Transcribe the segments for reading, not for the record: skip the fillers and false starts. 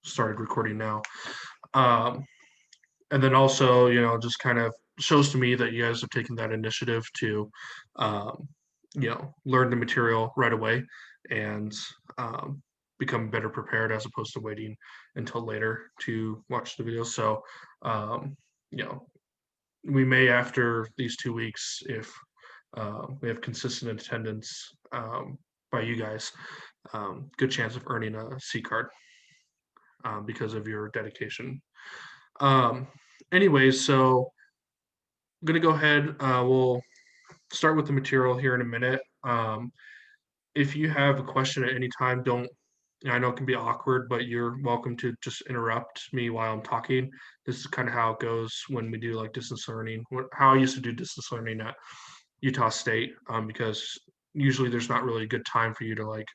started recording now. Um, and then also, just kind of shows to me that you guys have taken that initiative to, um, learn the material right away and um, become better prepared as opposed to waiting until later to watch the videos. So, um, you know, we may, after these 2 weeks, if we have consistent attendance by you guys, good chance of earning a C card because of your dedication. Um, anyways, so I'm going to go ahead. We'll start with the material here in a minute. If you have a question at any time, don't, I know it can be awkward, but you're welcome to just interrupt me while I'm talking. This is kind of how it goes when we do like distance learning, how I used to do distance learning at Utah State, because usually there's not really a good time for you to like,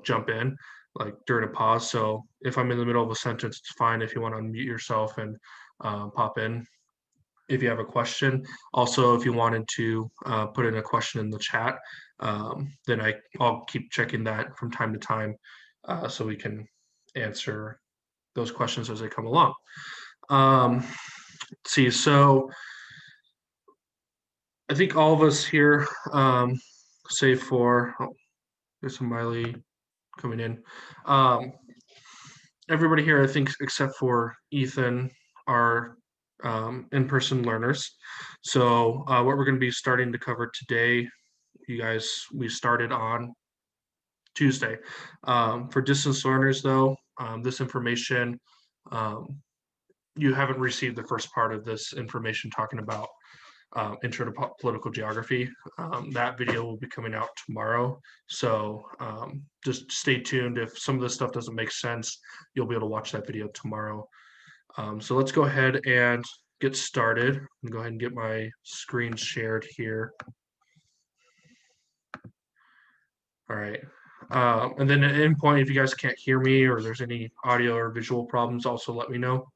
jump in like during a pause. So if I'm in the middle of a sentence, it's fine if you want to unmute yourself and pop in if you have a question. Also, if you wanted to put in a question in the chat, then I'll keep checking that from time to time so we can answer those questions as they come along. Let's see, so I think all of us here, save for, there's some Miley coming in. Everybody here, I think, except for Ethan, are in-person learners. So what we're going to be starting to cover today, you guys, we started on Tuesday. For distance learners, though, this information, you haven't received the first part of this information talking about intro to political geography. That video will be coming out tomorrow. So just stay tuned. If some of this stuff doesn't make sense, you'll be able to watch that video tomorrow. So let's go ahead and get started. I'm go ahead and get my screen shared here. All right. And then at any point, if you guys can't hear me or there's any audio or visual problems, also let me know.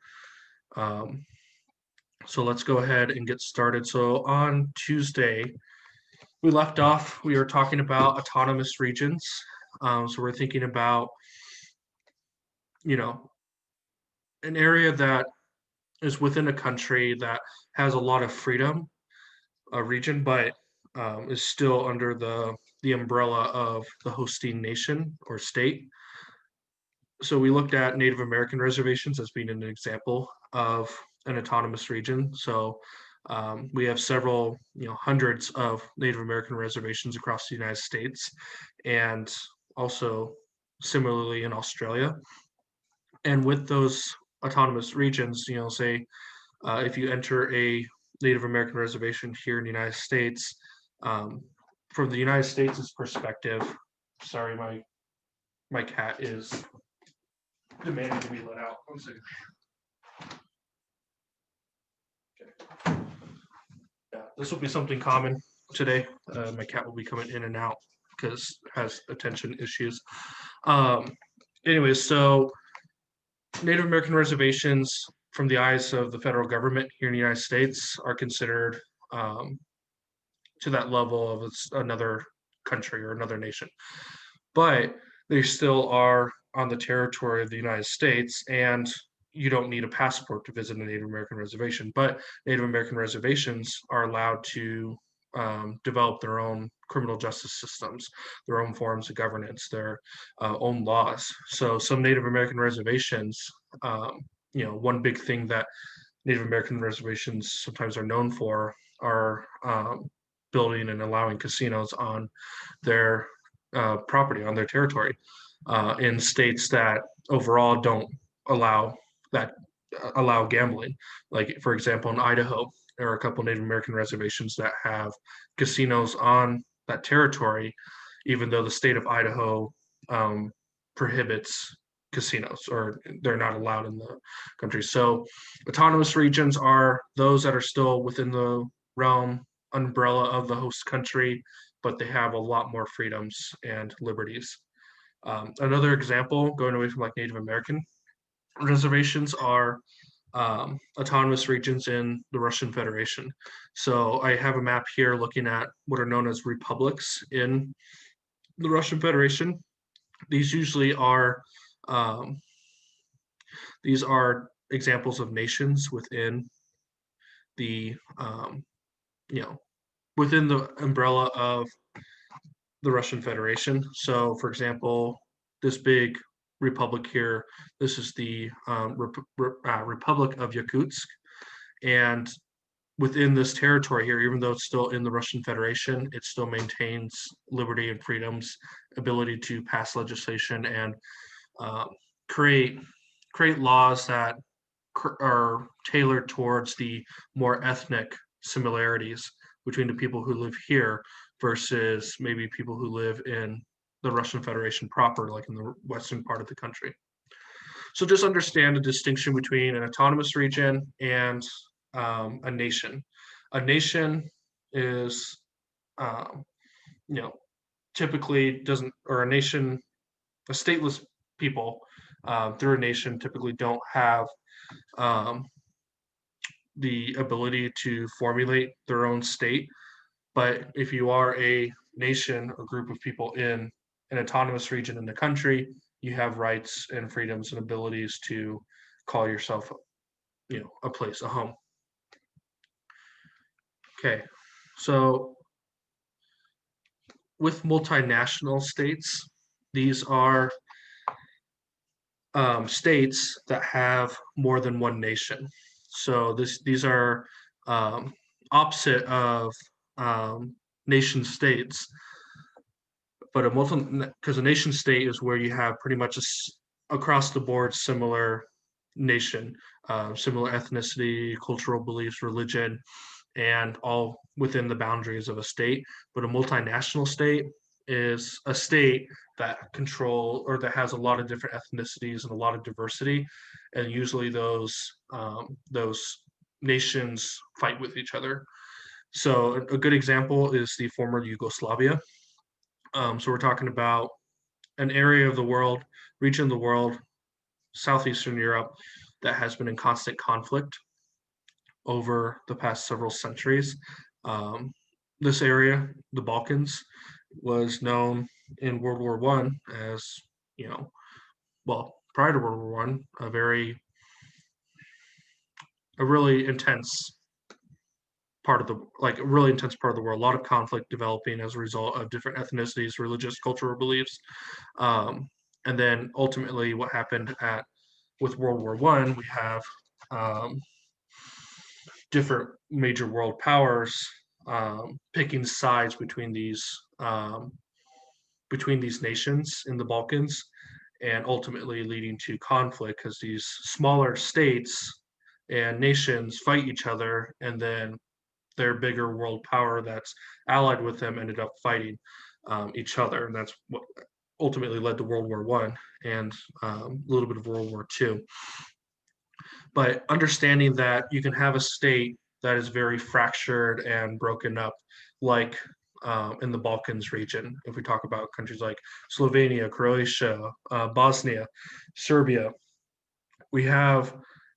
So let's go ahead and get started. So on Tuesday, we left off, we were talking about autonomous regions. So we're thinking about, an area that is within a country that has a lot of freedom, a region, but is still under the umbrella of the hosting nation or state. So we looked at Native American reservations as being an example of an autonomous region. So we have several, hundreds of Native American reservations across the United States, and also similarly in Australia. And with those autonomous regions, say if you enter a Native American reservation here in the United States, from the United States' perspective, sorry, my cat is demanding to be let out. 1 second. Okay. Yeah, this will be something common today. My cat will be coming in and out because has attention issues. Anyways, so Native American reservations, from the eyes of the federal government here in the United States, are considered to that level of another country or another nation. But they still are on the territory of the United States, and you don't need a passport to visit a Native American reservation. But Native American reservations are allowed to develop their own criminal justice systems, their own forms of governance, their own laws. So some Native American reservations, one big thing that Native American reservations sometimes are known for are building and allowing casinos on their property, on their territory, in states that overall don't allow that allow gambling. Like for example, in Idaho, there are a couple Native American reservations that have casinos on that territory, even though the state of Idaho prohibits casinos, or they're not allowed in the country. So autonomous regions are those that are still within the realm umbrella of the host country, but they have a lot more freedoms and liberties. Another example, going away from like Native American reservations, are autonomous regions in the Russian Federation. So I have a map here looking at what are known as republics in the Russian Federation. These usually are These are examples of nations within the you know within the umbrella of the Russian Federation. So, for example, this big republic here, this is the Republic of Yakutsk, and within this territory here, even though it's still in the Russian Federation, it still maintains liberty and freedoms, ability to pass legislation and uh, create laws that are tailored towards the more ethnic similarities between the people who live here versus maybe people who live in the Russian Federation proper, like in the western part of the country. So just understand the distinction between an autonomous region and a nation. A nation is, um, you know, typically doesn't, or a nation, a stateless people through a nation typically don't have um, the ability to formulate their own state. But if you are a nation or group of people in an autonomous region in the country, you have rights and freedoms and abilities to call yourself, a place, a home. Okay, so with multinational states, these are states that have more than one nation. So these are um, opposite of nation states, but because a nation state is where you have pretty much across the board similar nation, similar ethnicity, cultural beliefs, religion, and all within the boundaries of a state. But a multinational state is a state that that has a lot of different ethnicities and a lot of diversity, and usually those nations fight with each other. So a good example is the former Yugoslavia. So we're talking about an area of the world, region of the world, southeastern Europe, that has been in constant conflict over the past several centuries. Um, this area, the Balkans, was known in World War One as, well, prior to World War One, a really intense part of the a really intense part of the world. A lot of conflict developing as a result of different ethnicities, religious, cultural beliefs, and then ultimately, what happened with World War One, we have um, different major world powers picking sides between these nations in the Balkans, and ultimately leading to conflict because these smaller states and nations fight each other, and then their bigger world power that's allied with them ended up fighting each other, and that's what ultimately led to World War One and a little bit of World War Two. But understanding that you can have a state that is very fractured and broken up, like in the Balkans region, if we talk about countries like Slovenia, Croatia, Bosnia, Serbia,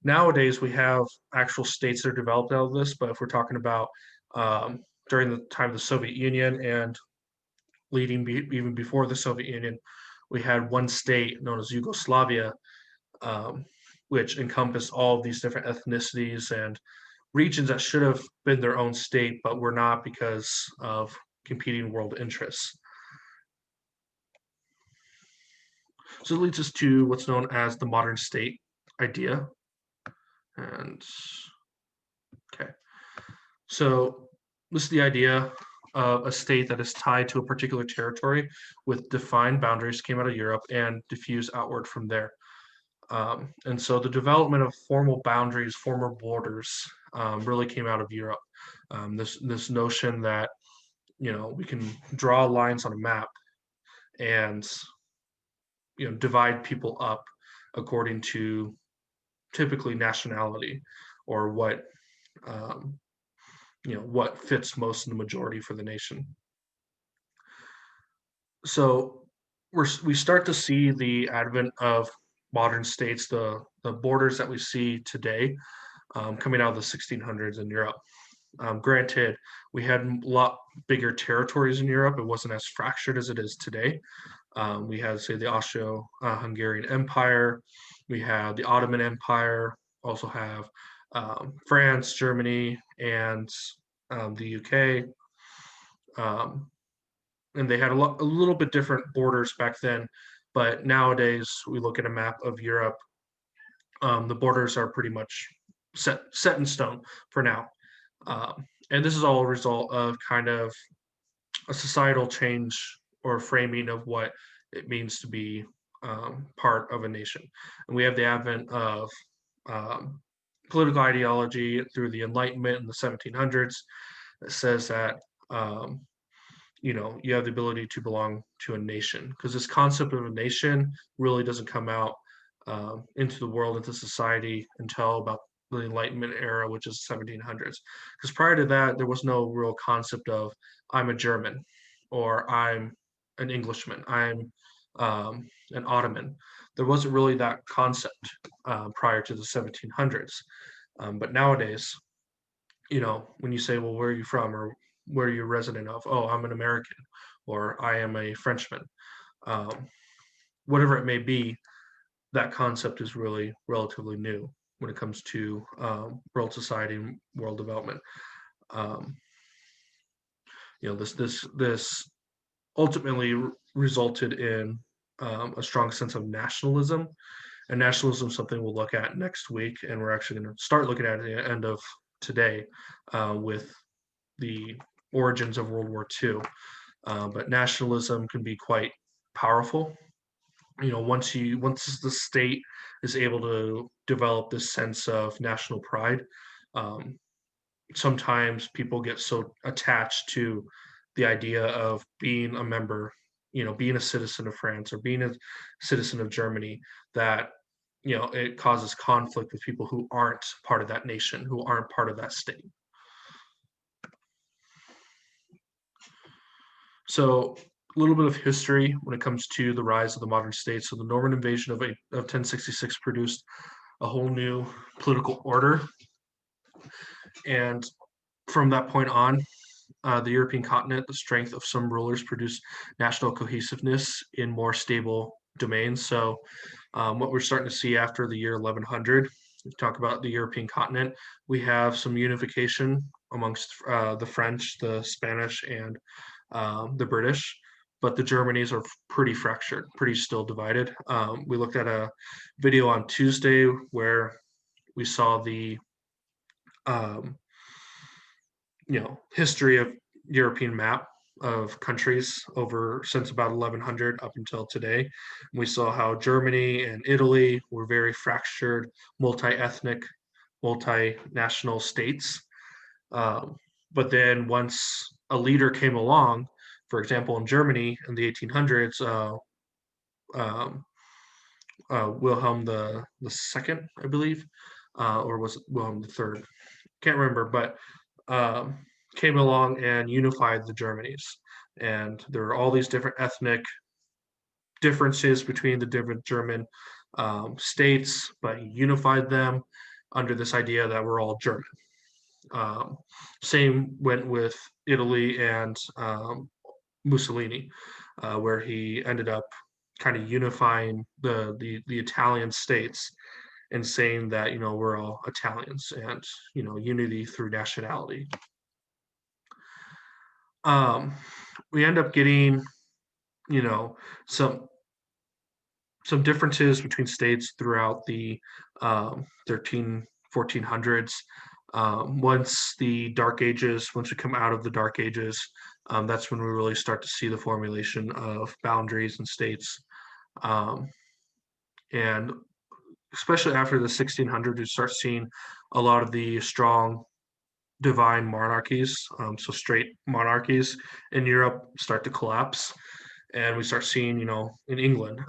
nowadays we have actual states that are developed out of this. But if we're talking about during the time of the Soviet Union and even before the Soviet Union, we had one state known as Yugoslavia, um, which encompassed all of these different ethnicities and regions that should have been their own state, but were not because of competing world interests. So it leads us to what's known as the modern state idea. And okay, so this is the idea of a state that is tied to a particular territory with defined boundaries, came out of Europe and diffused outward from there. And so the development of formal boundaries, formal borders, really came out of Europe. This notion that we can draw lines on a map and divide people up according to typically nationality or what fits most in the majority for the nation. So we start to see the advent of modern states, the borders that we see today, coming out of the 1600s in Europe. Granted, we had a lot bigger territories in Europe. It wasn't as fractured as it is today. We had, say, the Austro-Hungarian Empire. we have the Ottoman Empire, also have France, Germany, and the UK. And they had a little bit different borders back then, but nowadays we look at a map of Europe, the borders are pretty much set in stone for now. And this is all a result of kind of a societal change or framing of what it means to be part of a nation. And we have the advent of um, political ideology through the Enlightenment in the 1700s that says that you have the ability to belong to a nation, because this concept of a nation really doesn't come out into the world, into society, until about the Enlightenment era, which is 1700s. Because prior to that, there was no real concept of I'm a German, or I'm an Englishman, I'm an Ottoman. There wasn't really that concept prior to the 1700s. But nowadays, when you say, well, where are you from, or where are you a resident of? Oh, I'm an American, or I am a Frenchman. Um, Whatever it may be, that concept is really relatively new when it comes to world society and world development. Um, this ultimately resulted in a strong sense of nationalism, and nationalism is something we'll look at next week, and we're actually going to start looking at it at the end of today with the origins of World War II. But nationalism can be quite powerful. Once the state is able to develop this sense of national pride, um, sometimes people get so attached to the idea of being a member, being a citizen of France or being a citizen of Germany, that it causes conflict with people who aren't part of that nation, who aren't part of that state. So a little bit of history when it comes to the rise of the modern state. So the Norman invasion of 1066 produced a whole new political order. And from that point on, the European continent, the strength of some rulers produced national cohesiveness in more stable domains. So what we're starting to see after the year 1100, we talk about the European continent, we have some unification amongst the French, the Spanish, and the British, but the Germanys are pretty fractured, pretty still divided. We looked at a video on Tuesday where we saw the history of European map of countries over since about 1100 up until today. We saw how Germany and Italy were very fractured, multi-ethnic, multinational states. But then once a leader came along, for example, in Germany in the 1800s, Wilhelm the Second, I believe, or was it Wilhelm the Third? Can't remember, but came along and unified the Germanies. And there are all these different ethnic differences between the different German states, but he unified them under this idea that we're all German. Same went with Italy and Mussolini, where he ended up kind of unifying the Italian states and saying that we're all Italians, and unity through nationality. We end up getting some differences between states throughout the 1400s. Once the Dark Ages, once we come out of the Dark Ages, that's when we really start to see the formulation of boundaries and states. And especially after the 1600s, we start seeing a lot of the strong divine monarchies, so straight monarchies in Europe start to collapse. And we start seeing, in England,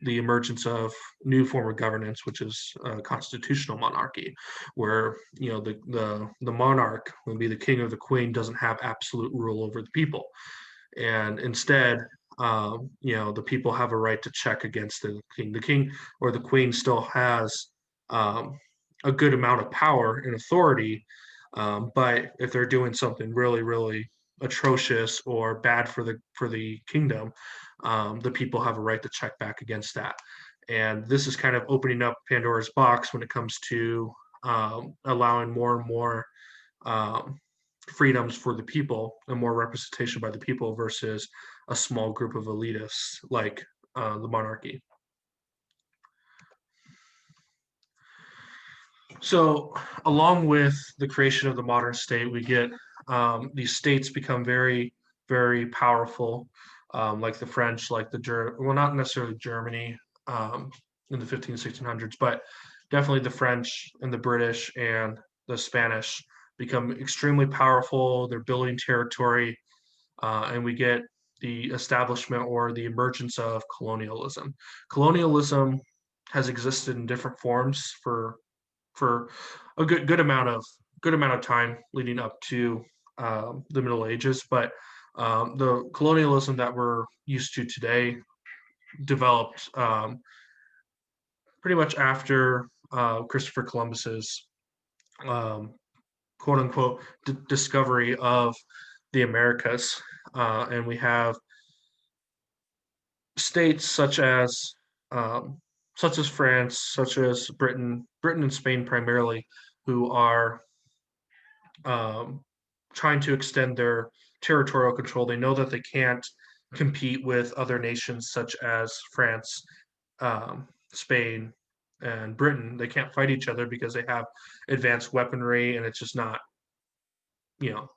the emergence of new form of governance, which is constitutional monarchy, where the monarch, will be the king or the queen, doesn't have absolute rule over the people, and instead, the people have a right to check against the king. The king or the queen still has a good amount of power and authority, but if they're doing something really, really atrocious or bad for the kingdom, the people have a right to check back against that. And this is kind of opening up Pandora's box when it comes to allowing more and more um, freedoms for the people and more representation by the people versus a small group of elitists like the monarchy. So, along with the creation of the modern state, we get these states become very, very powerful, like the French, like well, not necessarily Germany in the 1600s, but definitely the French and the British and the Spanish become extremely powerful. They're building territory, and we get the establishment or the emergence of colonialism. Colonialism has existed in different forms for a good amount of time leading up to the Middle Ages. But the colonialism that we're used to today developed pretty much after Christopher Columbus's um, quote unquote discovery of the Americas, and we have states um, such as France, such as Britain and Spain primarily, who are um, trying to extend their territorial control. They know that they can't compete with other nations such as France, Spain, and Britain. They can't fight each other because they have advanced weaponry, and it's just not,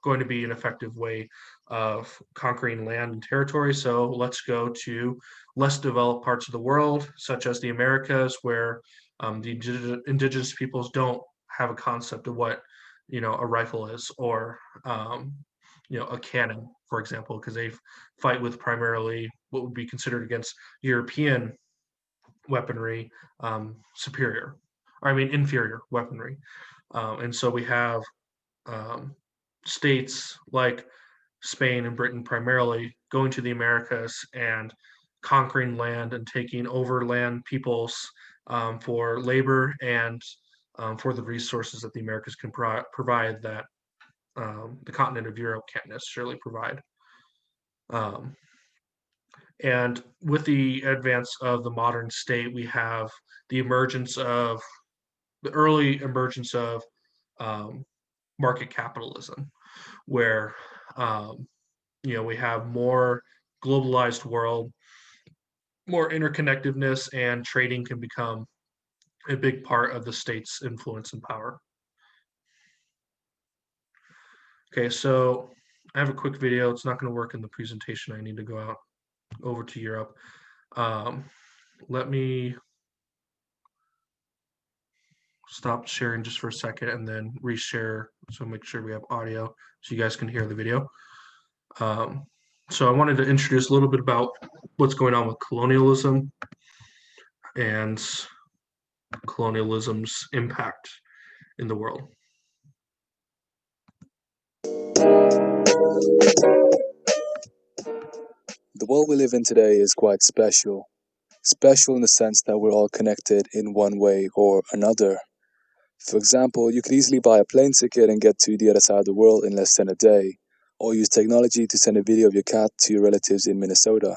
going to be an effective way of conquering land and territory. So let's go to less developed parts of the world, such as the Americas, where the indigenous peoples don't have a concept of what a rifle is, or a cannon, for example, because they fight with primarily what would be considered against European weaponry, superior, or I mean inferior weaponry. And so we have um, states like Spain and Britain primarily going to the Americas and conquering land and taking over land peoples for labor and for the resources that the Americas can provide that the continent of Europe can't necessarily provide. Um, and with the advance of the modern state, we have the early emergence of um, market capitalism, where um, we have more globalized world, more interconnectedness, and trading can become a big part of the state's influence and power. Okay, so I have a quick video. It's not going to work in the presentation. I need to go out over to Europe. Um, let me stop sharing just for a second and then reshare. So make sure we have audio so you guys can hear the video. So I wanted to introduce a little bit about what's going on with colonialism and colonialism's impact in the world. The world we live in today is quite special. Special in the sense that we're all connected in one way or another. For example, you could easily buy a plane ticket and get to the other side of the world in less than a day, or use technology to send a video of your cat to your relatives in Minnesota.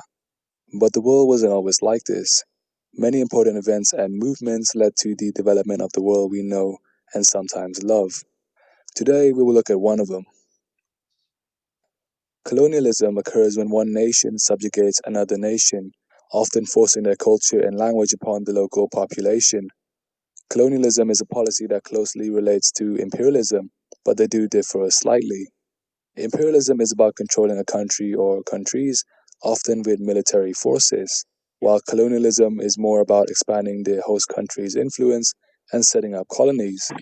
But the world wasn't always like this. Many important events and movements led to the development of the world we know and sometimes love. Today, we will look at one of them. Colonialism occurs when one nation subjugates another nation, often forcing their culture and language upon the local population. Colonialism is a policy that closely relates to imperialism, but they do differ slightly. Imperialism is about controlling a country or countries, often with military forces, while colonialism is more about expanding the host country's influence and setting up colonies.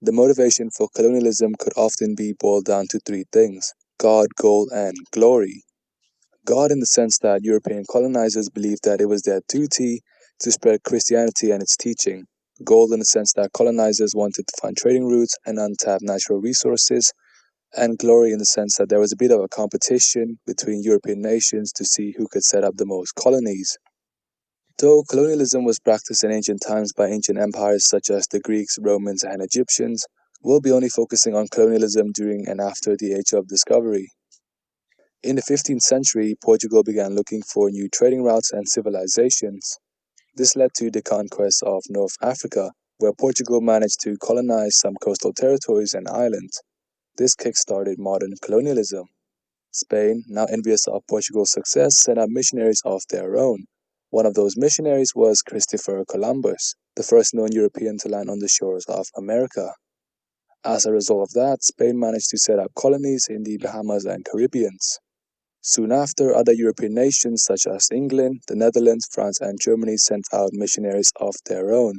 The motivation for colonialism could often be boiled down to three things: God, gold, and glory. God, in the sense that European colonizers believed that it was their duty to spread Christianity and its teaching. Gold, in the sense that colonizers wanted to find trading routes and untap natural resources. And glory, in the sense that there was a bit of a competition between European nations to see who could set up the most colonies. Though colonialism was practiced in ancient times by ancient empires such as the Greeks, Romans, and Egyptians, we'll be only focusing on colonialism during and after the Age of Discovery. In the 15th century, Portugal began looking for new trading routes and civilizations. This led to the conquest of North Africa, where Portugal managed to colonize some coastal territories and islands. This kick-started modern colonialism. Spain, now envious of Portugal's success, sent out missionaries of their own. One of those missionaries was Christopher Columbus, the first known European to land on the shores of America. As a result of that, Spain managed to set up colonies in the Bahamas and Caribbeans. Soon after, other European nations such as England, the Netherlands, France, and Germany sent out missionaries of their own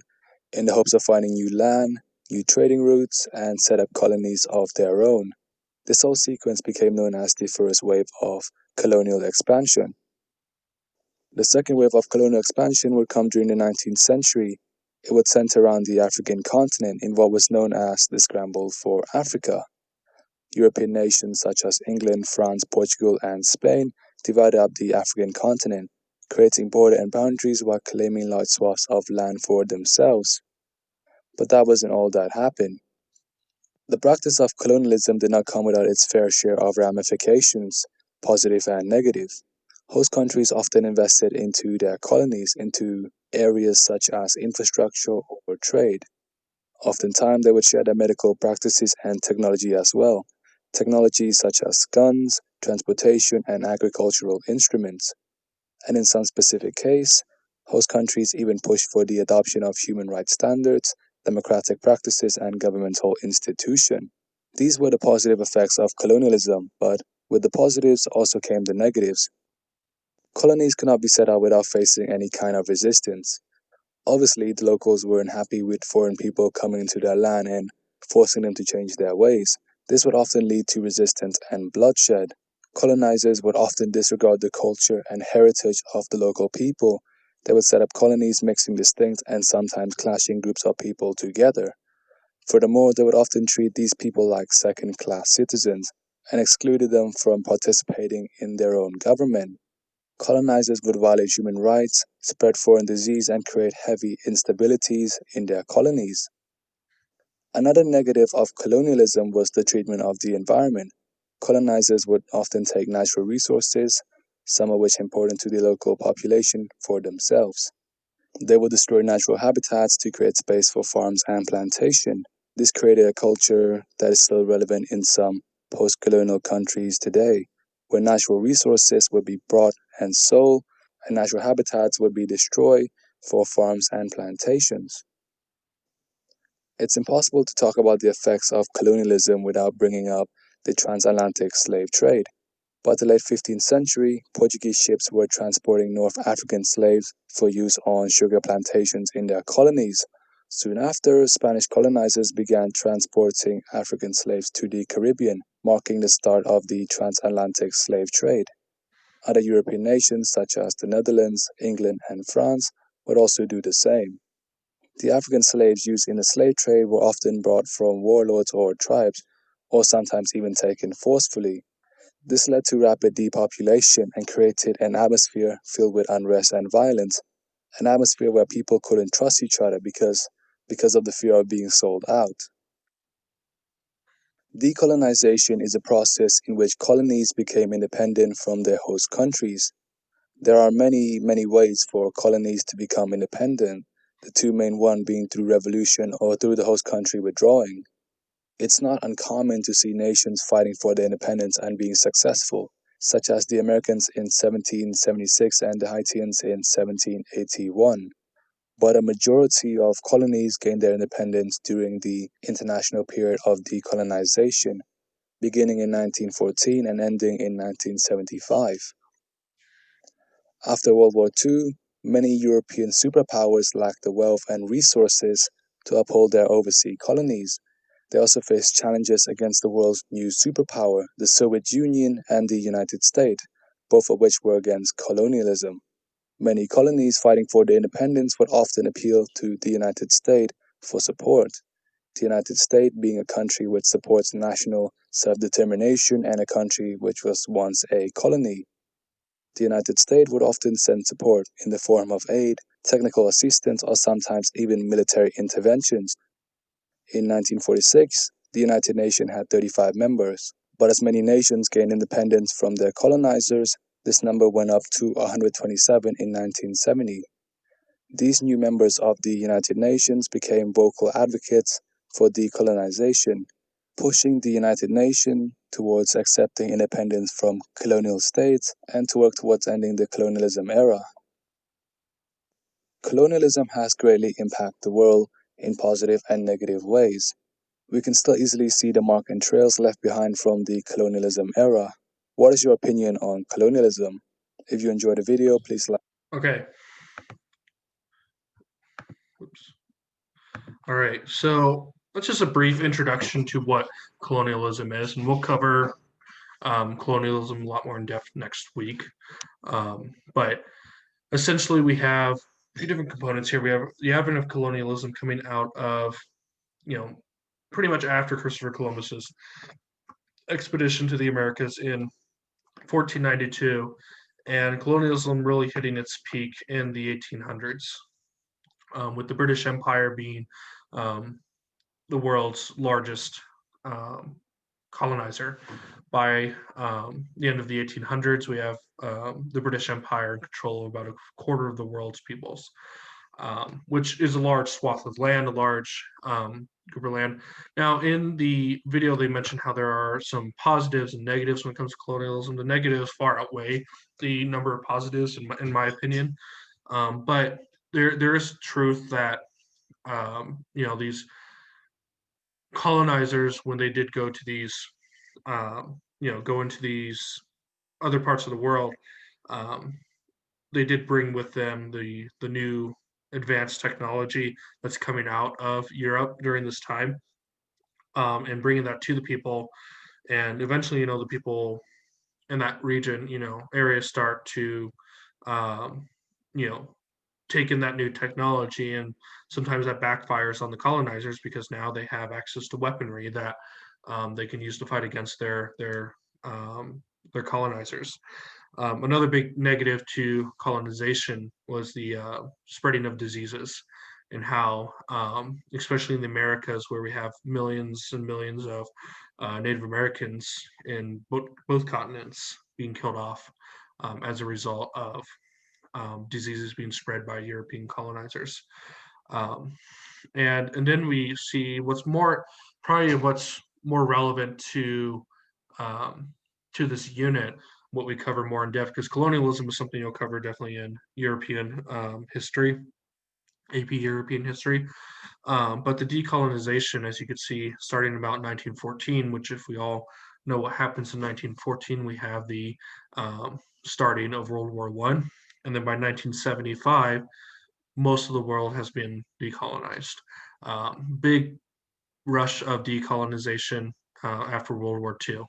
in the hopes of finding new land, new trading routes, and set up colonies of their own. This whole sequence became known as the first wave of colonial expansion. The second wave of colonial expansion would come during the 19th century. It would center around the African continent in what was known as the Scramble for Africa. European nations such as England, France, Portugal, and Spain divided up the African continent, creating border and boundaries while claiming large swaths of land for themselves. But that wasn't all that happened. The practice of colonialism did not come without its fair share of ramifications, positive and negative. Host countries often invested into their colonies into areas such as infrastructure or trade. Oftentimes, they would share their medical practices and technology as well. Technologies such as guns, transportation, and agricultural instruments. And in some specific case, host countries even pushed for the adoption of human rights standards, democratic practices, and governmental institutions. These were the positive effects of colonialism, but with the positives also came the negatives. Colonies could not be set up without facing any kind of resistance. Obviously, the locals weren't happy with foreign people coming into their land and forcing them to change their ways. This would often lead to resistance and bloodshed. Colonizers would often disregard the culture and heritage of the local people. They would set up colonies mixing distinct and sometimes clashing groups of people together. Furthermore, they would often treat these people like second-class citizens and excluded them from participating in their own government. Colonizers would violate human rights, spread foreign disease, and create heavy instabilities in their colonies. Another negative of colonialism was the treatment of the environment. Colonizers would often take natural resources, some of which important to the local population, for themselves. They would destroy natural habitats to create space for farms and plantation. This created a culture that is still relevant in some post-colonial countries today, where natural resources would be brought and sold, and natural habitats would be destroyed for farms and plantations. It's impossible to talk about the effects of colonialism without bringing up the transatlantic slave trade. By the late 15th century, Portuguese ships were transporting North African slaves for use on sugar plantations in their colonies. Soon after, Spanish colonizers began transporting African slaves to the Caribbean, marking the start of the transatlantic slave trade. Other European nations, such as the Netherlands, England, and France, would also do the same. The African slaves used in the slave trade were often brought from warlords or tribes, or sometimes even taken forcefully. This led to rapid depopulation and created an atmosphere filled with unrest and violence, an atmosphere where people couldn't trust each other because of the fear of being sold out. Decolonization is a process in which colonies became independent from their host countries. There are many ways for colonies to become independent, the two main ones being through revolution or through the host country withdrawing. It's not uncommon to see nations fighting for their independence and being successful, such as the Americans in 1776 and the Haitians in 1781. But a majority of colonies gained their independence during the international period of decolonization, beginning in 1914 and ending in 1975. After World War II, many European superpowers lacked the wealth and resources to uphold their overseas colonies. They also faced challenges against the world's new superpower, the Soviet Union and the United States, both of which were against colonialism. Many colonies fighting for their independence would often appeal to the United States for support. The United States being a country which supports national self-determination and a country which was once a colony. The United States would often send support in the form of aid, technical assistance, or sometimes even military interventions. In 1946, the United Nations had 35 members, but as many nations gained independence from their colonizers, this number went up to 127 in 1970. These new members of the United Nations became vocal advocates for decolonization, pushing the United Nations towards accepting independence from colonial states and to work towards ending the colonialism era. Colonialism has greatly impacted the world in positive and negative ways. We can still easily see the mark and trails left behind from the colonialism era. What is your opinion on colonialism? If you enjoyed the video, please like. Okay. Oops. All right. So that's just a brief introduction to what colonialism is, and we'll cover colonialism a lot more in depth next week. But essentially, we have a few different components here. We have the advent of colonialism coming out of, pretty much after Christopher Columbus's expedition to the Americas in 1492, and colonialism really hitting its peak in the 1800s, with the British Empire being um, the world's largest um, colonizer. By the end of the 1800s, we have the British Empire in control of about a quarter of the world's peoples, which is a large swath of land, a large group of land. Now, in the video, they mentioned how there are some positives and negatives when it comes to colonialism. The negatives far outweigh the number of positives, in my opinion. But there is truth that these colonizers, when they did go to these, go into these other parts of the world, um, they did bring with them the new advanced technology that's coming out of Europe during this time, and bringing that to the people. And eventually, the people in that region, area start to, um, you know, take in that new technology, and sometimes that backfires on the colonizers because now they have access to weaponry that they can use to fight against their colonizers. Another big negative to colonization was the spreading of diseases, and how, especially in the Americas, where we have millions and millions of Native Americans in both continents being killed off as a result of diseases being spread by European colonizers. Um, and then we see what's more relevant um, to this unit, what we cover more in depth, because colonialism is something you'll cover definitely in European history, AP European history. But the decolonization, as you could see, starting about 1914, which, if we all know what happens in 1914, we have the starting of World War I. And then by 1975, most of the world has been decolonized. Big rush of decolonization after World War II.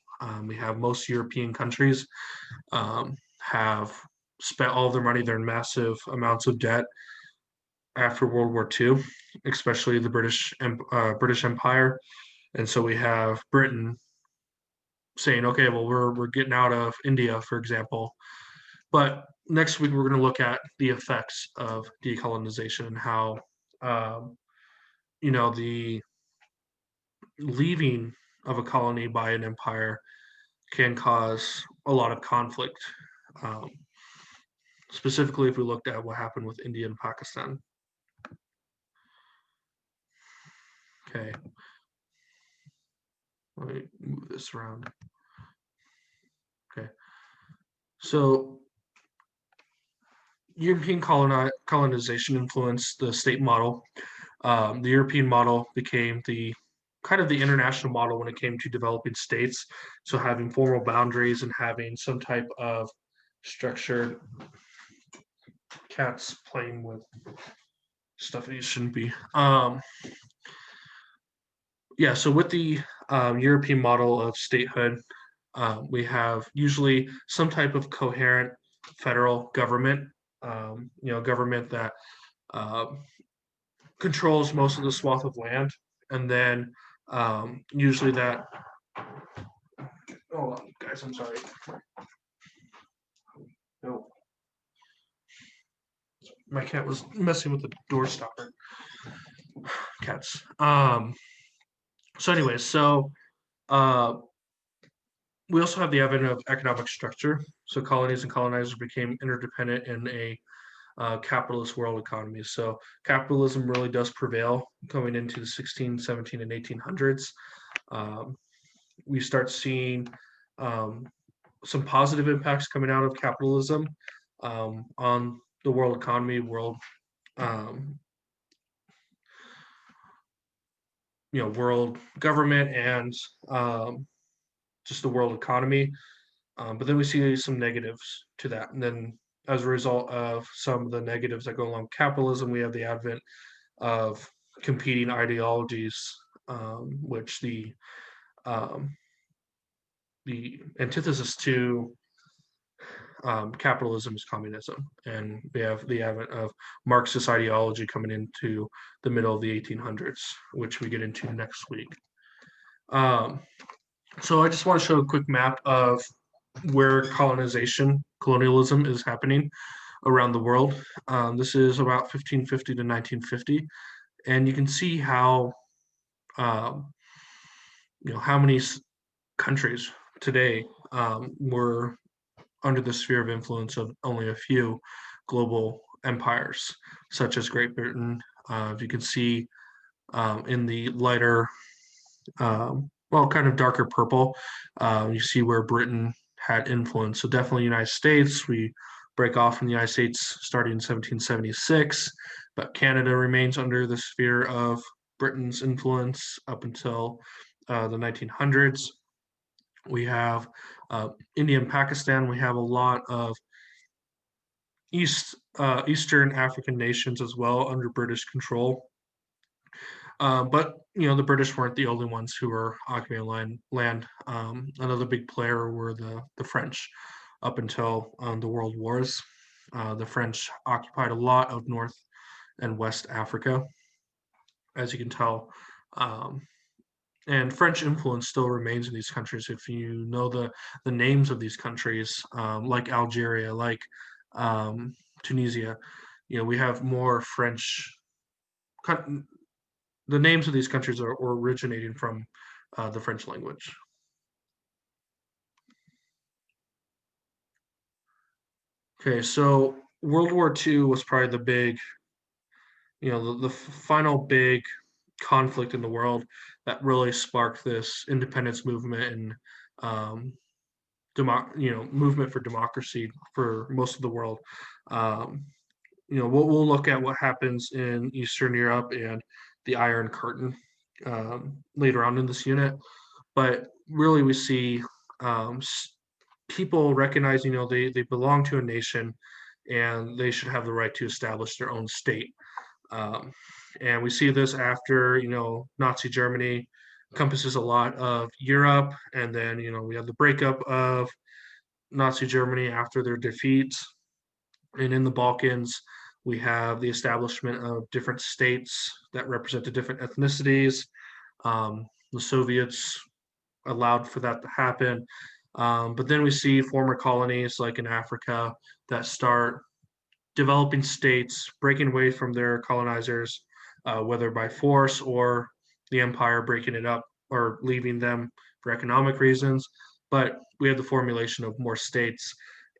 We have most European countries have spent all of their money. They're in massive amounts of debt after World War II, especially the British Empire. And so we have Britain saying, okay, well, we're getting out of India, for example. But next week we're going to look at the effects of decolonization and how um, the leaving of a colony by an empire can cause a lot of conflict. Um, Specifically, if we looked at what happened with India and Pakistan. Okay, let me move this around. Okay, so European colonization influenced the state model. The European model became the kind of the international model when it came to developing states. So having formal boundaries and having some type of structured. Cats playing with stuff that you shouldn't be. Yeah, so with the European model of statehood, we have usually some type of coherent federal government, government that uh, controls most of the swath of land, and then usually that. Hold on, guys, I'm sorry. No, my cat was messing with the door stopper. Cats. So, anyways, uh, we also have the advent of economic structure. So colonies and colonizers became interdependent in a capitalist world economies. So capitalism really does prevail coming into the 16, 17, and 1800s. Um, we start seeing um, some positive impacts coming out of capitalism on the world economy, um, world government, and just the world economy. But then we see some negatives to that, and then as a result of some of the negatives that go along with capitalism, we have the advent of competing ideologies, which um, the antithesis to capitalism is communism. And we have the advent of Marxist ideology coming into the middle of the 1800s, which we get into next week. Um, so I just want to show a quick map of where colonialism is happening around the world. This is about 1550 to 1950. And you can see how, um, how many countries today were under the sphere of influence of only a few global empires, such as Great Britain. You can see in the lighter, kind of darker purple, you see where Britain had influence. So definitely United States. We break off from the United States starting in 1776, but Canada remains under the sphere of Britain's influence up until the 1900s. We have India and Pakistan. We have a lot of Eastern African nations as well under British control. But the British weren't the only ones who were occupying land. Another big player were the French up until the World Wars. The French occupied a lot of North and West Africa, as you can tell. And French influence still remains in these countries. If you know the names of these countries, like Algeria, like Tunisia, we have more French. The names of these countries are originating from the French language. Okay, so World War II was probably the big, the final big conflict in the world that really sparked this independence movement and movement for democracy for most of the world. Um, we'll look at what happens in Eastern Europe and the Iron Curtain later on in this unit, but really we see um, people recognizing, they belong to a nation and they should have the right to establish their own state. Um, and we see this after, Nazi Germany encompasses a lot of Europe, and then we have the breakup of Nazi Germany after their defeat. And in the Balkans, we have the establishment of different states that represented different ethnicities. The Soviets allowed for that to happen. But then we see former colonies like in Africa that start developing states, breaking away from their colonizers, whether by force or the empire breaking it up or leaving them for economic reasons. But we have the formulation of more states.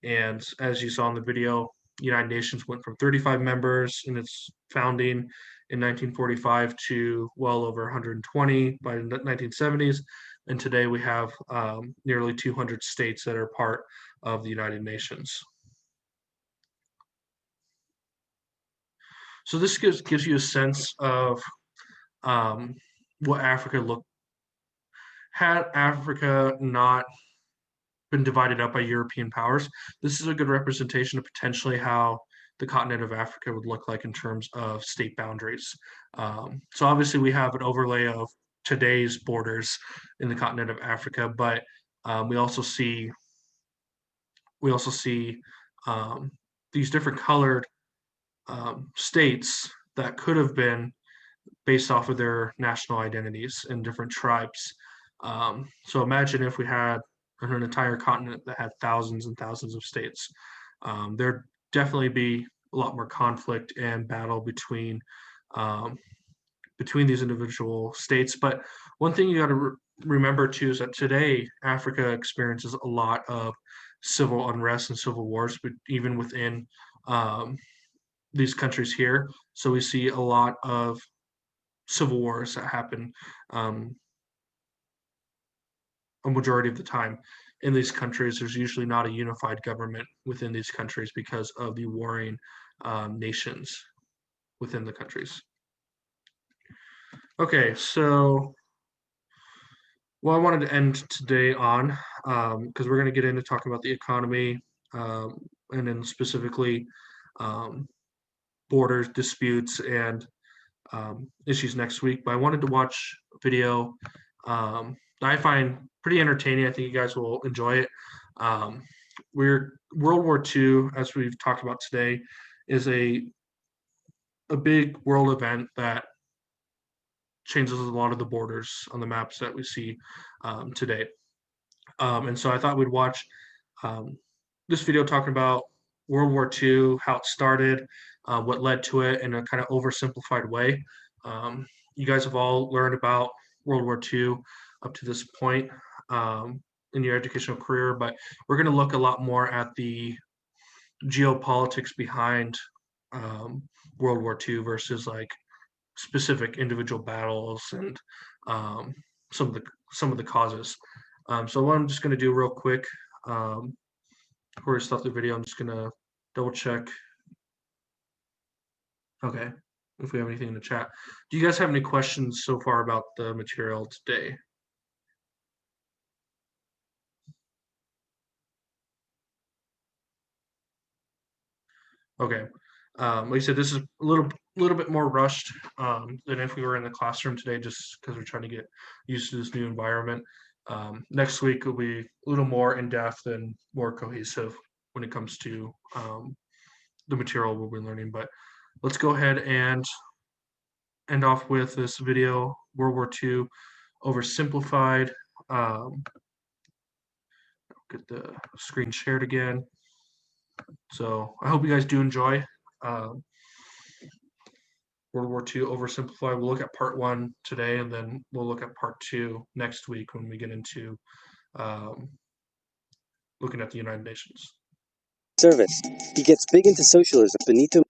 And as you saw in the video, the United Nations went from 35 members in its founding in 1945 to well over 120 by the 1970s. And today we have nearly 200 states that are part of the United Nations. So this gives you a sense of what Africa looked. Had Africa not been divided up by European powers, this is a good representation of potentially how the continent of Africa would look like in terms of state boundaries. So obviously we have an overlay of today's borders in the continent of Africa, but we also see um, these different colored states that could have been based off of their national identities and different tribes. So imagine if we had an entire continent that had thousands and thousands of states. There'd definitely be a lot more conflict and battle um, between these individual states. But one thing you got to remember too is that today Africa experiences a lot of civil unrest and civil wars, but even within um, these countries here. So we see a lot of civil wars that happen a majority of the time in these countries. There's usually not a unified government within these countries because of the warring nations within the countries. Okay, so I wanted to end today on, because we're going to get into talking about the economy, and then specifically borders, disputes, and issues next week. But I wanted to watch a video that I find pretty entertaining. I think you guys will enjoy it. We're World War II, as we've talked about today, is a big world event that changes a lot of the borders on the maps that we see today. And so I thought we'd watch this video talking about World War II, how it started, what led to it in a kind of oversimplified way. You guys have all learned about World War II up to this point in your educational career, but we're going to look a lot more at the geopolitics behind World War II versus like specific individual battles and some of the causes. So what I'm just going to do real quick before we start the video, I'm just going to double check. Okay, if we have anything in the chat. Do you guys have any questions so far about the material today? Okay. Like I said, this is a little bit more rushed than if we were in the classroom today, just because we're trying to get used to this new environment. Next week will be a little more in depth and more cohesive when it comes to the material we'll be learning. But let's go ahead and end off with this video, World War II oversimplified. Get the screen shared again. So I hope you guys do enjoy World War II oversimplified. We'll look at part 1 today, and then we'll look at part 2 next week when we get into looking at the United Nations. Service. He gets big into socialism. Benito.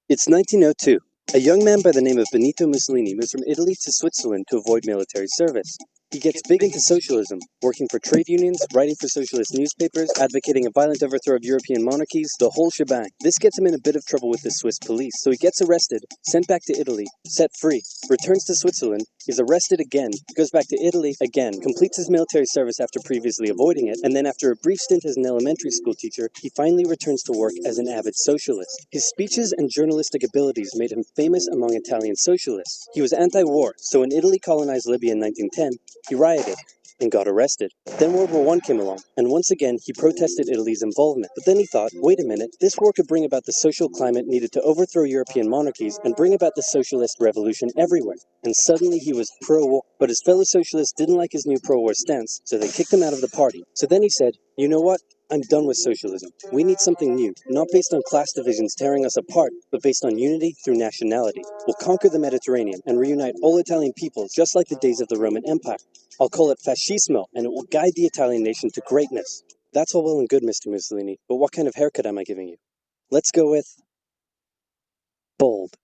It's 1902. A young man by the name of Benito Mussolini moves from Italy to Switzerland to avoid military service. He gets big into socialism, working for trade unions, writing for socialist newspapers, advocating a violent overthrow of European monarchies, the whole shebang. This gets him in a bit of trouble with the Swiss police, so he gets arrested, sent back to Italy, set free, returns to Switzerland, is arrested again, goes back to Italy again, completes his military service after previously avoiding it, and then after a brief stint as an elementary school teacher, he finally returns to work as an avid socialist. His speeches and journalistic abilities made him famous among Italian socialists. He was anti-war, so when Italy colonized Libya in 1910, he rioted and got arrested. Then World War I came along, and once again he protested Italy's involvement. But then he thought, wait a minute, this war could bring about the social climate needed to overthrow European monarchies and bring about the socialist revolution everywhere. And suddenly he was pro-war, but his fellow socialists didn't like his new pro-war stance, so they kicked him out of the party. So then he said, you know what? I'm done with socialism. We need something new, not based on class divisions tearing us apart, but based on unity through nationality. We'll conquer the Mediterranean and reunite all Italian peoples just like the days of the Roman Empire. I'll call it fascismo, and it will guide the Italian nation to greatness. That's all well and good, Mr. Mussolini, but what kind of haircut am I giving you? Let's go with bold.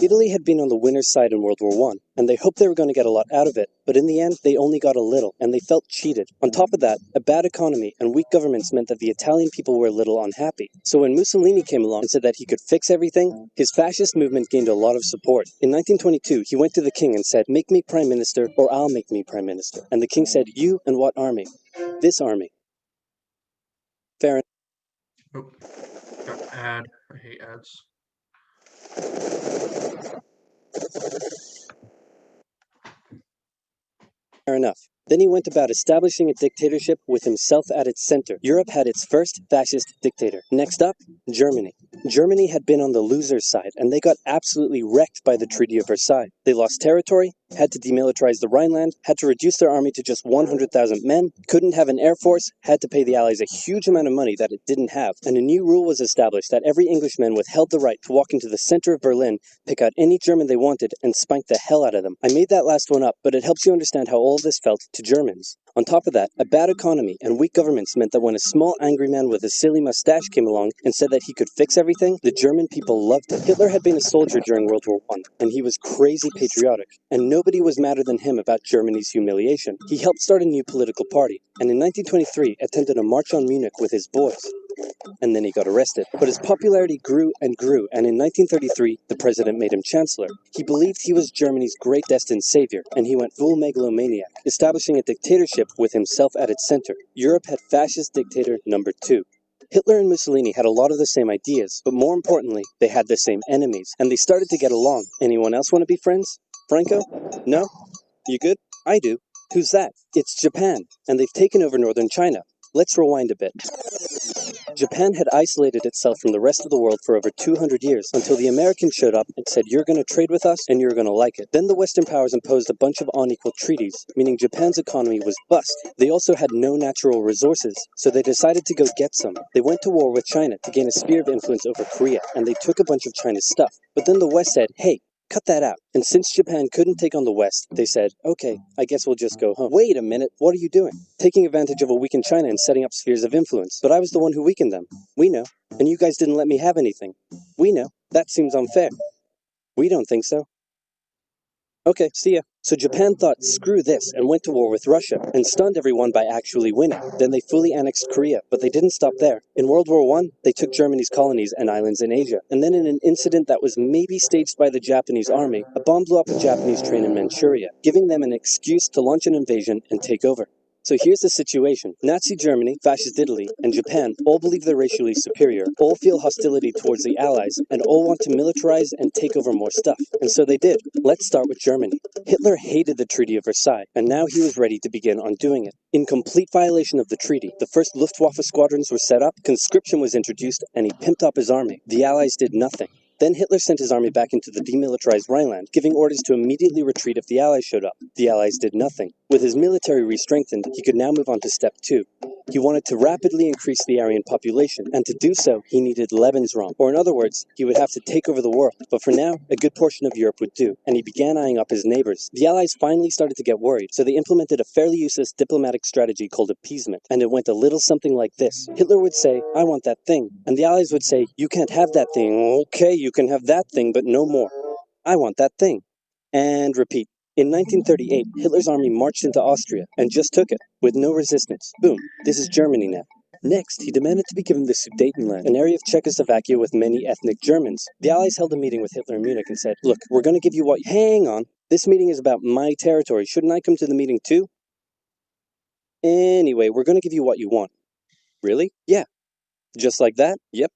Italy had been on the winner's side in World War I, and they hoped they were going to get a lot out of it, but in the end, they only got a little, and they felt cheated. On top of that, a bad economy and weak governments meant that the Italian people were a little unhappy. So when Mussolini came along and said that he could fix everything, his fascist movement gained a lot of support. In 1922, he went to the king and said, make me prime minister, or I'll make me prime minister. And the king said, you and what army? This army. Fair enough. Oh, got an ad. I hate ads. Fair enough. Then he went about establishing a dictatorship with himself at its center. Europe had its first fascist dictator. Next up, Germany. Germany had been on the loser's side, and they got absolutely wrecked by the Treaty of Versailles. They lost territory, had to demilitarize the Rhineland, had to reduce their army to just 100,000 men, couldn't have an air force, had to pay the Allies a huge amount of money that it didn't have, and a new rule was established that every Englishman withheld the right to walk into the center of Berlin, pick out any German they wanted, and spank the hell out of them. I made that last one up, but it helps you understand how all this felt to Germans. On top of that, a bad economy and weak governments meant that when a small angry man with a silly mustache came along and said that he could fix everything, the German people loved it. Hitler had been a soldier during World War I, and he was crazy patriotic, and nobody was madder than him about Germany's humiliation. He helped start a new political party, and in 1923 attempted a march on Munich with his boys. And then he got arrested. But his popularity grew and grew, and in 1933, the president made him chancellor. He believed he was Germany's great destined savior, and he went full megalomaniac, establishing a dictatorship with himself at its center. Europe had fascist dictator number 2. Hitler and Mussolini had a lot of the same ideas, but more importantly, they had the same enemies, and they started to get along. Anyone else want to be friends? Franco? No? You good? I do. Who's that? It's Japan, and they've taken over northern China. Let's rewind a bit. Japan had isolated itself from the rest of the world for over 200 years until the Americans showed up and said, "You're going to trade with us and you're going to like it." Then the Western powers imposed a bunch of unequal treaties, meaning Japan's economy was bust. They also had no natural resources, so they decided to go get some. They went to war with China to gain a sphere of influence over Korea, and they took a bunch of China's stuff. But then the West said, "Hey, cut that out." And since Japan couldn't take on the West, they said, "Okay, I guess we'll just go home." Wait a minute, what are you doing? Taking advantage of a weakened China and setting up spheres of influence. But I was the one who weakened them. We know. And you guys didn't let me have anything. We know. That seems unfair. We don't think so. Okay, see ya. So Japan thought, screw this, and went to war with Russia, and stunned everyone by actually winning. Then they fully annexed Korea, but they didn't stop there. In World War I, they took Germany's colonies and islands in Asia. And then in an incident that was maybe staged by the Japanese army, a bomb blew up a Japanese train in Manchuria, giving them an excuse to launch an invasion and take over. So here's the situation. Nazi Germany, Fascist Italy, and Japan all believe they're racially superior, all feel hostility towards the Allies, and all want to militarize and take over more stuff. And so they did. Let's start with Germany. Hitler hated the Treaty of Versailles, and now he was ready to begin undoing it. In complete violation of the treaty, the first Luftwaffe squadrons were set up, conscription was introduced, and he pimped up his army. The Allies did nothing. Then Hitler sent his army back into the demilitarized Rhineland, giving orders to immediately retreat if the Allies showed up. The Allies did nothing. With his military re-strengthened, he could now move on to step 2. He wanted to rapidly increase the Aryan population, and to do so, he needed Lebensraum, or in other words, he would have to take over the world. But for now, a good portion of Europe would do, and he began eyeing up his neighbors. The Allies finally started to get worried, so they implemented a fairly useless diplomatic strategy called appeasement, and it went a little something like this. Hitler would say, "I want that thing," and the Allies would say, "You can't have that thing." "Okay, you can have that thing, but no more." "I want that thing." And repeat. In 1938, Hitler's army marched into Austria and just took it, with no resistance. Boom, this is Germany now. Next, he demanded to be given the Sudetenland, an area of Czechoslovakia with many ethnic Germans. The Allies held a meeting with Hitler in Munich and said, "Look, we're going to give you what—" Hang on, this meeting is about my territory. Shouldn't I come to the meeting too? Anyway, we're going to give you what you want. Really? Yeah. Just like that? Yep.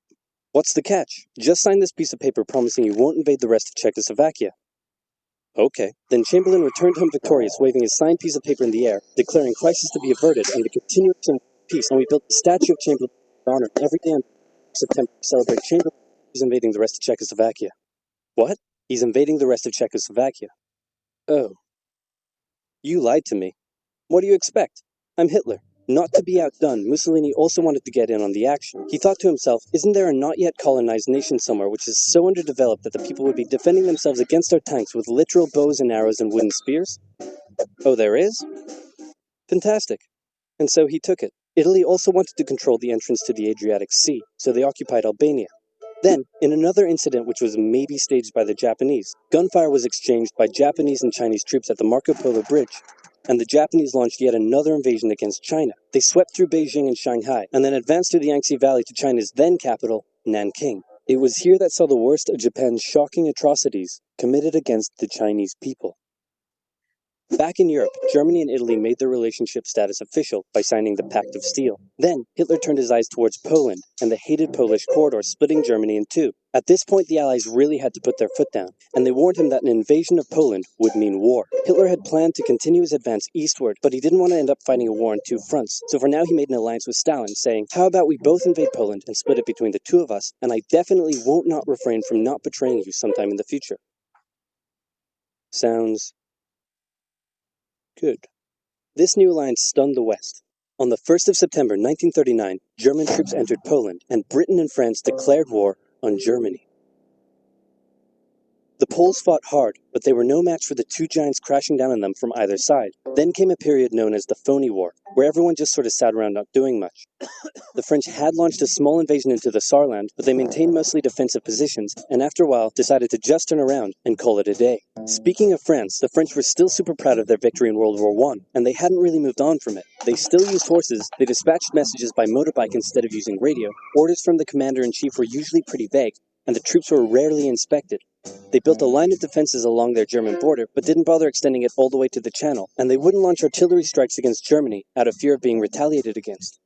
What's the catch? Just sign this piece of paper promising you won't invade the rest of Czechoslovakia. Okay. Then Chamberlain returned home victorious, waving his signed piece of paper in the air, declaring crisis to be averted and the continuation of peace. And we built a statue of Chamberlain in honor every day in September to celebrate Chamberlain. He's invading the rest of Czechoslovakia. What? He's invading the rest of Czechoslovakia. Oh. You lied to me. What do you expect? I'm Hitler. Not to be outdone, Mussolini also wanted to get in on the action. He thought to himself, isn't there a not yet colonized nation somewhere which is so underdeveloped that the people would be defending themselves against our tanks with literal bows and arrows and wooden spears? Oh, there is? Fantastic. And so he took it. Italy also wanted to control the entrance to the Adriatic Sea, so they occupied Albania. Then, in another incident which was maybe staged by the Japanese, gunfire was exchanged by Japanese and Chinese troops at the Marco Polo Bridge, and the Japanese launched yet another invasion against China. They swept through Beijing and Shanghai, and then advanced through the Yangtze Valley to China's then capital, Nanking. It was here that saw the worst of Japan's shocking atrocities committed against the Chinese people. Back in Europe, Germany and Italy made their relationship status official by signing the Pact of Steel. Then, Hitler turned his eyes towards Poland and the hated Polish corridor, splitting Germany in two. At this point, the Allies really had to put their foot down, and they warned him that an invasion of Poland would mean war. Hitler had planned to continue his advance eastward, but he didn't want to end up fighting a war on two fronts. So for now, he made an alliance with Stalin, saying, "How about we both invade Poland and split it between the two of us, and I definitely won't not refrain from not betraying you sometime in the future." Sounds good. This new alliance stunned the West. On the 1st of September 1939, German troops entered Poland, and Britain and France declared war on Germany. The Poles fought hard, but they were no match for the two giants crashing down on them from either side. Then came a period known as the Phony War, where everyone just sort of sat around not doing much. The French had launched a small invasion into the Saarland, but they maintained mostly defensive positions, and after a while decided to just turn around and call it a day. Speaking of France, the French were still super proud of their victory in World War I, and they hadn't really moved on from it. They still used horses, they dispatched messages by motorbike instead of using radio, orders from the commander-in-chief were usually pretty vague, and the troops were rarely inspected. They built a line of defenses along their German border, but didn't bother extending it all the way to the Channel, and they wouldn't launch artillery strikes against Germany out of fear of being retaliated against.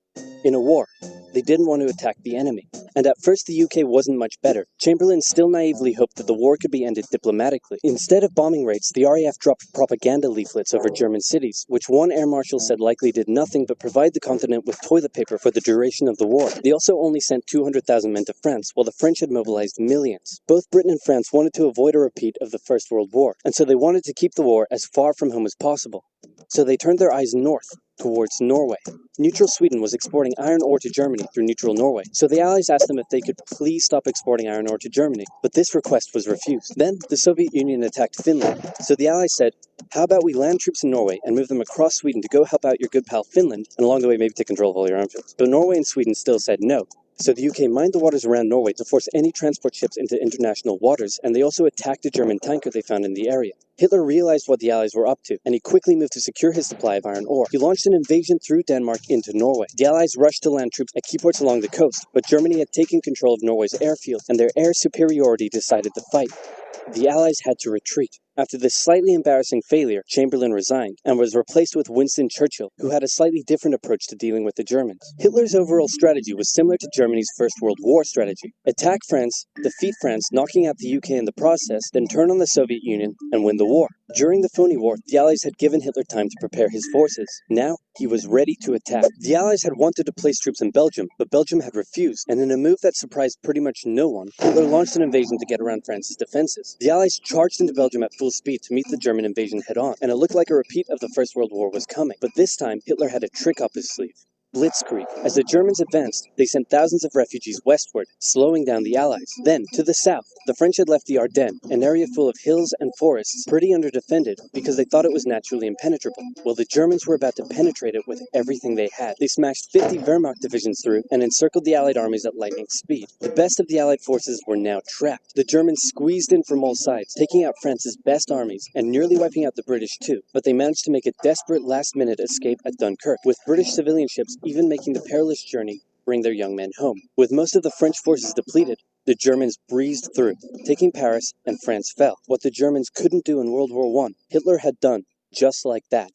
In a war, they didn't want to attack the enemy. And at first the UK wasn't much better. Chamberlain still naively hoped that the war could be ended diplomatically. Instead of bombing raids, the RAF dropped propaganda leaflets over German cities, which one air marshal said likely did nothing but provide the continent with toilet paper for the duration of the war. They also only sent 200,000 men to France, while the French had mobilized millions. Both Britain and France wanted to avoid a repeat of the First World War, and so they wanted to keep the war as far from home as possible. So they turned their eyes north, towards Norway. Neutral Sweden was exporting iron ore to Germany through neutral Norway, so the Allies asked them if they could please stop exporting iron ore to Germany, but this request was refused. Then, the Soviet Union attacked Finland, so the Allies said, "How about we land troops in Norway and move them across Sweden to go help out your good pal Finland, and along the way maybe take control of all your arms?" But Norway and Sweden still said no. So the UK mined the waters around Norway to force any transport ships into international waters, and they also attacked a German tanker they found in the area. Hitler realized what the Allies were up to, and he quickly moved to secure his supply of iron ore. He launched an invasion through Denmark into Norway. The Allies rushed to land troops at key ports along the coast, but Germany had taken control of Norway's airfield, and their air superiority decided the fight. The Allies had to retreat. After this slightly embarrassing failure, Chamberlain resigned and was replaced with Winston Churchill, who had a slightly different approach to dealing with the Germans. Hitler's overall strategy was similar to Germany's First World War strategy. Attack France, defeat France, knocking out the UK in the process, then turn on the Soviet Union and win the war. During the Phony War, the Allies had given Hitler time to prepare his forces. Now, he was ready to attack. The Allies had wanted to place troops in Belgium, but Belgium had refused, and in a move that surprised pretty much no one, Hitler launched an invasion to get around France's defenses. The Allies charged into Belgium at full speed to meet the German invasion head-on, and it looked like a repeat of the First World War was coming. But this time, Hitler had a trick up his sleeve. Blitzkrieg. As the Germans advanced, they sent thousands of refugees westward, slowing down the Allies. Then, to the south, the French had left the Ardennes, an area full of hills and forests, pretty underdefended, because they thought it was naturally impenetrable. Well, the Germans were about to penetrate it with everything they had. They smashed 50 Wehrmacht divisions through and encircled the Allied armies at lightning speed. The best of the Allied forces were now trapped. The Germans squeezed in from all sides, taking out France's best armies and nearly wiping out the British too. But they managed to make a desperate last-minute escape at Dunkirk, with British civilian ships even making the perilous journey bring their young men home. With most of the French forces depleted, the Germans breezed through, taking Paris, and France fell. What the Germans couldn't do in World War I, Hitler had done just like that.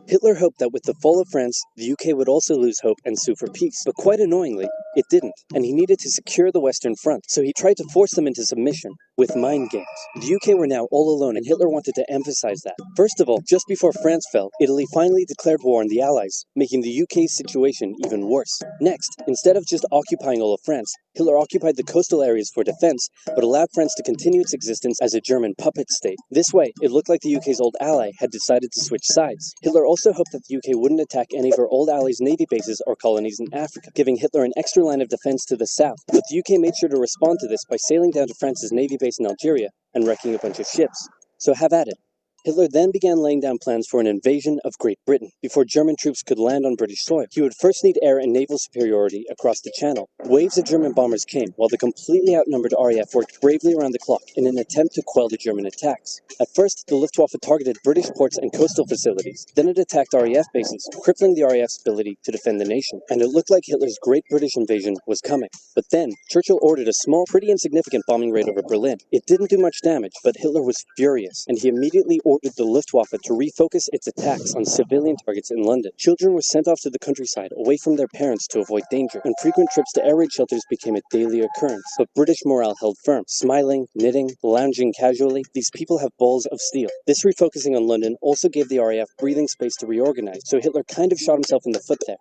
Hitler hoped that with the fall of France, the UK would also lose hope and sue for peace. But quite annoyingly, it didn't, and he needed to secure the Western Front, so he tried to force them into submission with mind games. The UK were now all alone, and Hitler wanted to emphasize that. First of all, just before France fell, Italy finally declared war on the Allies, making the UK's situation even worse. Next, instead of just occupying all of France, Hitler occupied the coastal areas for defense, but allowed France to continue its existence as a German puppet state. This way, it looked like the UK's old ally had decided to switch sides. Hitler also hoped that the UK wouldn't attack any of her old allies' navy bases or colonies in Africa, giving Hitler an extra line of defense to the south. But the UK made sure to respond to this by sailing down to France's navy base in Algeria and wrecking a bunch of ships. So have at it. Hitler then began laying down plans for an invasion of Great Britain. Before German troops could land on British soil, he would first need air and naval superiority across the Channel. Waves of German bombers came, while the completely outnumbered RAF worked bravely around the clock in an attempt to quell the German attacks. At first, the Luftwaffe targeted British ports and coastal facilities. Then it attacked RAF bases, crippling the RAF's ability to defend the nation. And it looked like Hitler's Great British invasion was coming. But then, Churchill ordered a small, pretty insignificant bombing raid over Berlin. It didn't do much damage, but Hitler was furious, and he immediately ordered ordered the Luftwaffe to refocus its attacks on civilian targets in London. Children were sent off to the countryside away from their parents to avoid danger, and frequent trips to air raid shelters became a daily occurrence. But British morale held firm. Smiling, knitting, lounging casually, these people have balls of steel. This refocusing on London also gave the RAF breathing space to reorganize, so Hitler kind of shot himself in the foot there.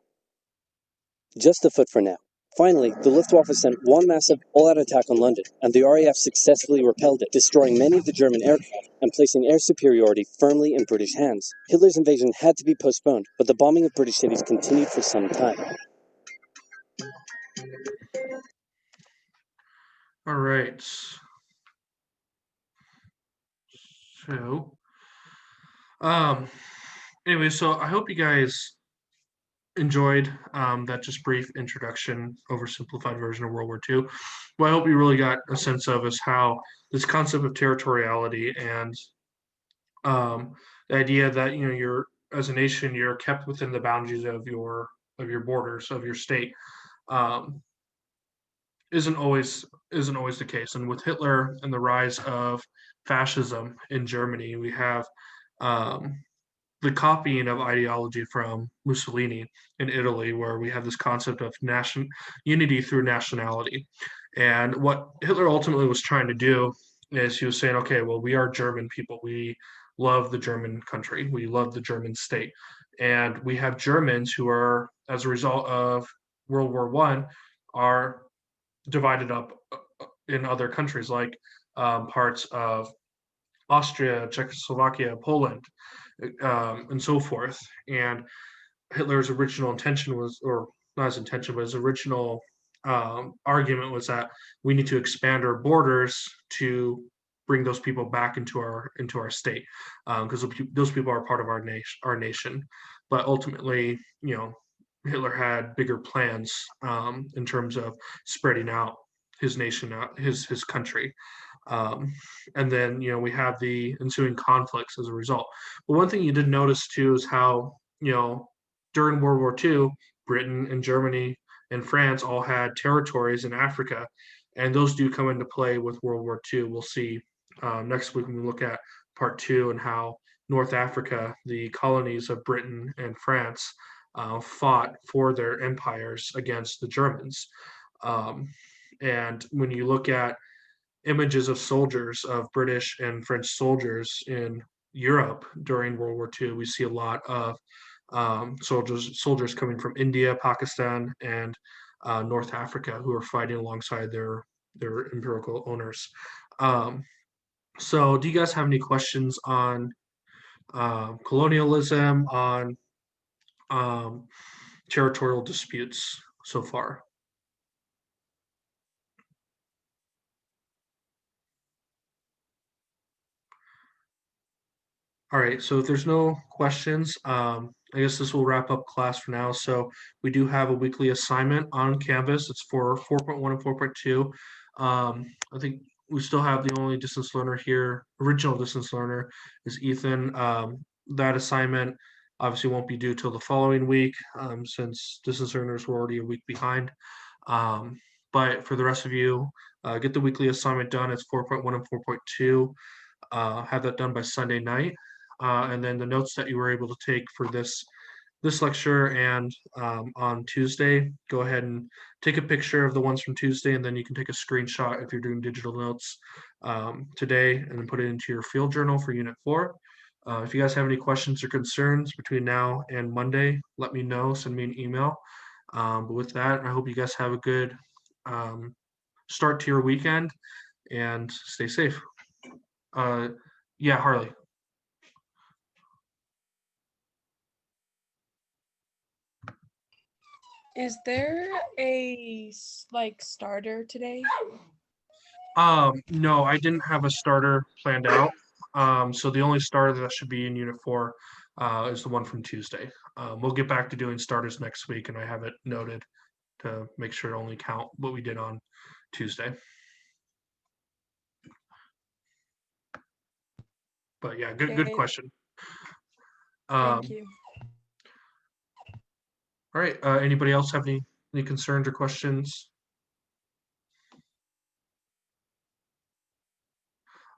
Just the foot for now. Finally, the Luftwaffe sent one massive all-out attack on London, and the RAF successfully repelled it, destroying many of the German aircraft and placing air superiority firmly in British hands. Hitler's invasion had to be postponed, but the bombing of British cities continued for some time. All right. So, anyway, so I hope you guys enjoyed that just brief introduction, oversimplified version of World War II. What I hope you really got a sense of is how this concept of territoriality and the idea that you're as a nation you're kept within the boundaries of your borders of your state um, isn't always the case. And with Hitler and the rise of fascism in Germany, we have um, the copying of ideology from Mussolini in Italy, where we have this concept of unity through nationality. And what Hitler ultimately was trying to do is he was saying, okay, well, we are German people. We love the German country. We love the German state. And we have Germans who are, as a result of World War I, are divided up in other countries like parts of Austria, Czechoslovakia, Poland, and so forth. And Hitler's original intention was, or not his intention, but his original argument was that we need to expand our borders to bring those people back into our state, because those people are part of our nation. But ultimately, Hitler had bigger plans in terms of spreading out his nation, out his country. Um, and then we have the ensuing conflicts as a result. But one thing you did notice too is how during World War II, Britain and Germany and France all had territories in Africa, and those do come into play with World War II. We'll see next week when we look at part 2 and how North Africa, the colonies of Britain and France, fought for their empires against the Germans. Um, and when you look at images of soldiers, of British and French soldiers in Europe during World War II, we see a lot of soldiers coming from India, Pakistan, and North Africa who are fighting alongside their imperial owners. So, do you guys have any questions on colonialism, on um, territorial disputes so far? All right, so if there's no questions, I guess this will wrap up class for now. So we do have a weekly assignment on Canvas. It's for 4.1 and 4.2. I think we still have the only distance learner here, original distance learner is Ethan. That assignment obviously won't be due till the following week, since distance learners were already a week behind. But for the rest of you, get the weekly assignment done. It's 4.1 and 4.2. Have that done by Sunday night. And then the notes that you were able to take for this lecture and on Tuesday, go ahead and take a picture of the ones from Tuesday, and then you can take a screenshot if you're doing digital notes today, and then put it into your field journal for Unit 4. If you guys have any questions or concerns between now and Monday, let me know. Send me an email. But with that, I hope you guys have a good start to your weekend and stay safe. Yeah, Harley. Is there a starter today? No, I didn't have a starter planned out. So the only starter that should be in Unit 4 is the one from Tuesday. We'll get back to doing starters next week, and I have it noted to make sure to only count what we did on Tuesday. But yeah, good Okay. question. Thank you. All right. Anybody else have any concerns or questions?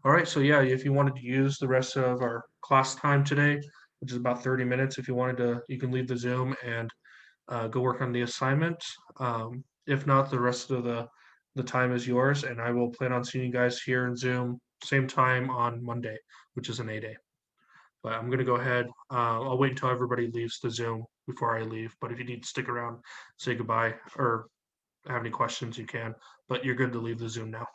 All right, so yeah, if you wanted to use the rest of our class time today, which is about 30 minutes, if you wanted to, you can leave the Zoom and go work on the assignment. If not, the rest of the time is yours, and I will plan on seeing you guys here in Zoom same time on Monday, which is an 8A. But I'm gonna go ahead. I'll wait until everybody leaves the Zoom before I leave. But if you need to stick around, say goodbye, or have any questions, you can. But you're good to leave the Zoom now.